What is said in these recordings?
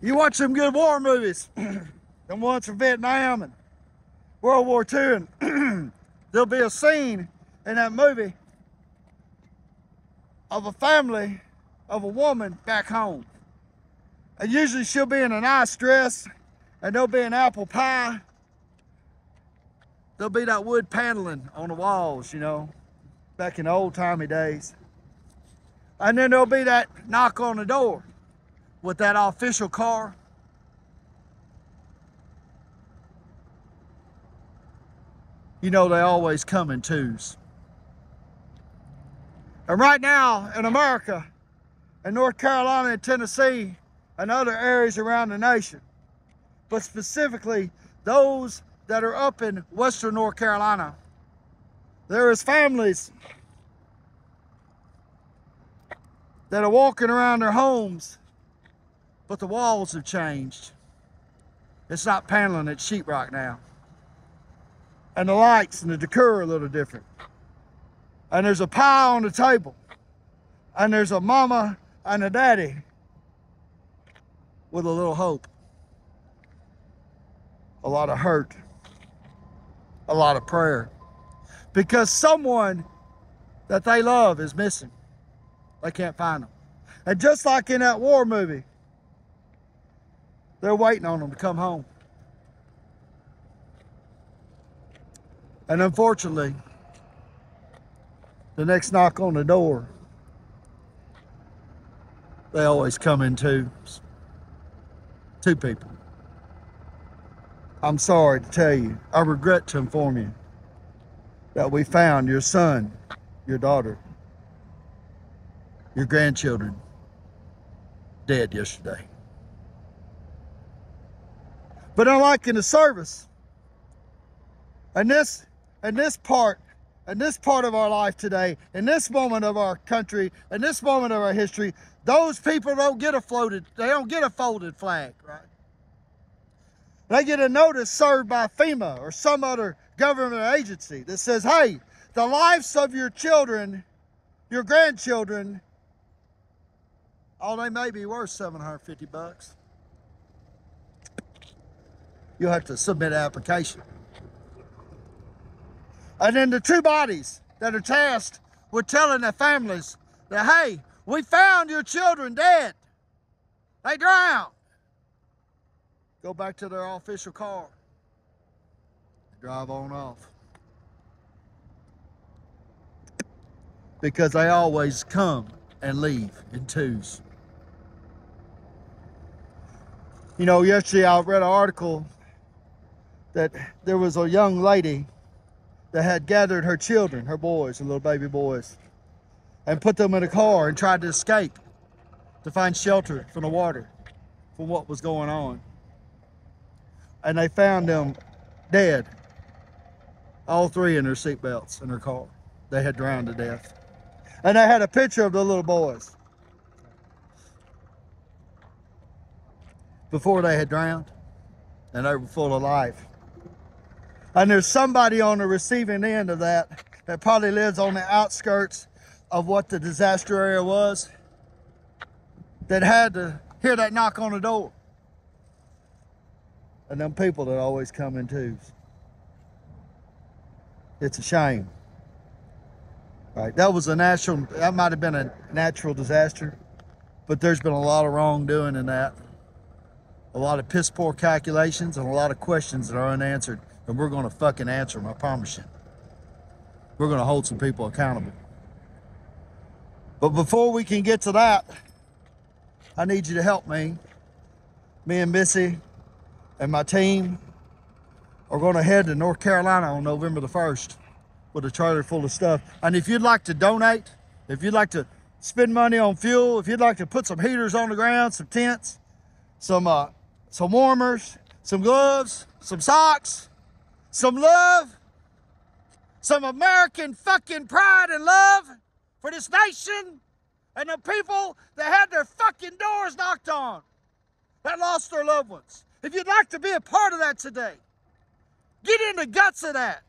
You watch some good war movies, them ones from Vietnam and World War II, and there'll be a scene in that movie of a family of a woman back home. And usually she'll be in a nice dress, and there'll be an apple pie. There'll be that wood paneling on the walls, you know, back in the old-timey days. And then there'll be that knock on the door with that official car. You know, they always come in twos. And right now in America, in North Carolina and Tennessee and other areas around the nation, but specifically those that are up in Western North Carolina, there is families that are walking around their homes, but the walls have changed. It's not paneling, it's sheetrock now. And the lights and the decor are a little different. And there's a pie on the table. And there's a mama and a daddy with a little hope. A lot of hurt. A lot of prayer. Because someone that they love is missing. They can't find them. And just like in that war movie, they're waiting on them to come home. And unfortunately, the next knock on the door, they always come in twos. Two people. I'm sorry to tell you, I regret to inform you that we found your son, your daughter, your grandchildren dead yesterday. But unlike in the service, and this part of our life today, in this moment of our country, in this moment of our history, those people don't get a folded flag, right? They get a notice served by FEMA or some other government agency that says, hey, the lives of your children, your grandchildren, they may be worth $750. You'll have to submit an application. And then the two bodies that are tasked with telling their families that, hey, we found your children dead. They drowned. Go back to their official car. Drive on off. Because they always come and leave in twos. You know, yesterday I read an article that there was a young lady that had gathered her children, her boys, her little baby boys, and put them in a car and tried to escape to find shelter from the water, from what was going on. And they found them dead, all three in their seatbelts in their car. They had drowned to death. And they had a picture of the little boys before they had drowned, and they were full of life. And there's somebody on the receiving end of that probably lives on the outskirts of what the disaster area was, that had to hear that knock on the door. And them people that always come in twos. It's a shame. Right? That might have been a natural disaster, but there's been a lot of wrongdoing in that. A lot of piss poor calculations and a lot of questions that are unanswered. And we're going to fucking answer them, I promise you. We're going to hold some people accountable. But before we can get to that, I need you to help me. Me and Missy and my team are going to head to North Carolina on November the 1st with a trailer full of stuff. And if you'd like to donate, if you'd like to spend money on fuel, if you'd like to put some heaters on the ground, some tents, some warmers, some gloves, some socks, some love, some American fucking pride and love for this nation and the people that had their fucking doors knocked on, that lost their loved ones. If you'd like to be a part of that today, get in the guts of that.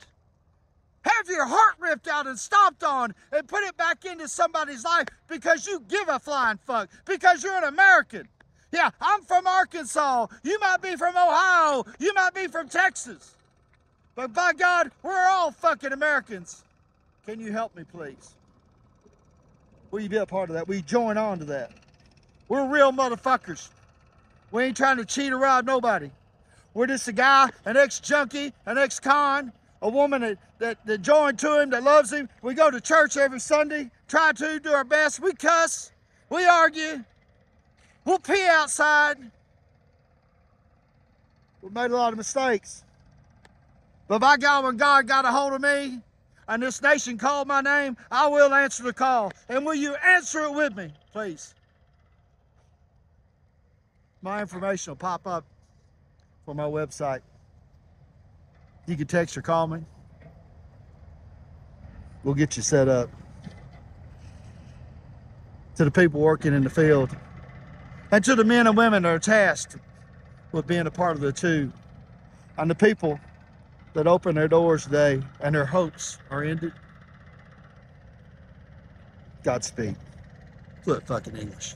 Have your heart ripped out and stomped on and put it back into somebody's life because you give a flying fuck, because you're an American, Yeah, I'm from Arkansas. You might be from Ohio. You might be from Texas. But by God, we're all fucking Americans. Can you help me, please? Will you be a part of that? Will you join on to that? We're real motherfuckers. We ain't trying to cheat or rob nobody. We're just a guy, an ex-junkie, an ex-con, a woman that joined to him, that loves him. We go to church every Sunday, try to do our best. We cuss, we argue, we'll pee outside. We made a lot of mistakes. But by God, when God got a hold of me and this nation called my name, I will answer the call. And will you answer it with me, please? My information will pop up from my website. You can text or call me. We'll get you set up. To the people working in the field, and to the men and women that are tasked with being a part of the two, and the people that open their doors today and their hopes are ended. Godspeed. Fluent fucking English.